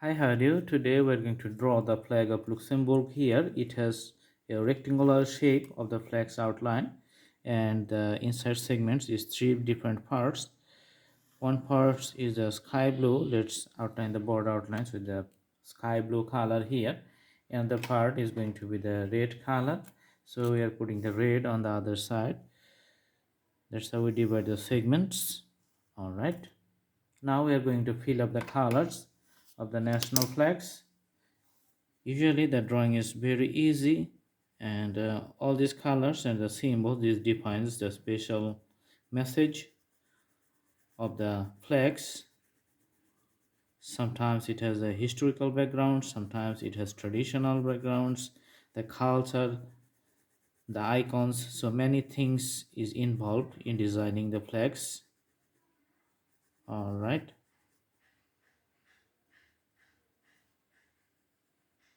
Hi, how are you? Today we're going to draw the flag of Luxembourg here. It has a rectangular shape of the flag's outline, and the inside segments is three different parts. One part is the sky blue. Let's outline the border outlines with the sky blue color here. And the part is going to be the red color. So we are putting the red on the other side. That's how we divide the segments. All right. Now we are going to fill up the colors of the national flags. Usually the drawing is very easy, and all these colors and the symbols, this defines the special message of the flags. Sometimes it has a historical background, sometimes it has traditional backgrounds, the culture, the icons, so many things is involved in designing the flags. All right,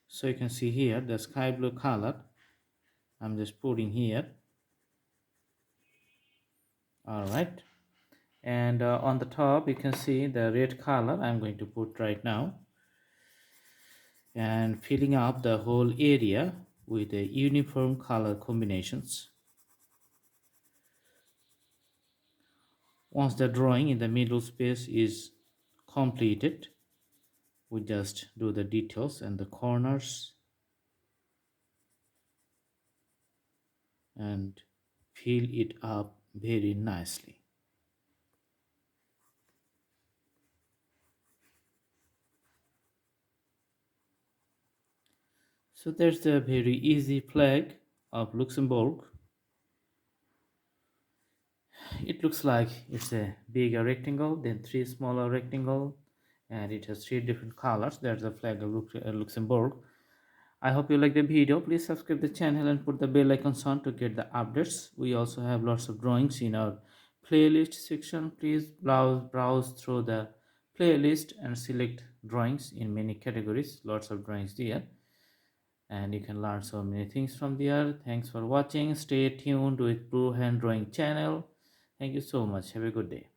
so you can see here the sky blue color I'm just putting here. All right, and on the top you can see the red color I'm going to put right now, and filling up the whole area with the uniform color combinations. Once the drawing in the middle space is completed, we just do the details and the corners and fill it up very nicely. So there's the very easy flag of Luxembourg. It looks like it's a bigger rectangle, then three smaller rectangle, and it has three different colors. There's the flag of Luxembourg. I hope you like the video. Please subscribe the channel and put the bell icon on to get the updates. We also have lots of drawings in our playlist section. Please browse through the playlist and select drawings in many categories. Lots of drawings there, and you can learn so many things from there. Thanks for watching. Stay tuned with Pro Hand Drawing channel. Thank you so much. Have a good day.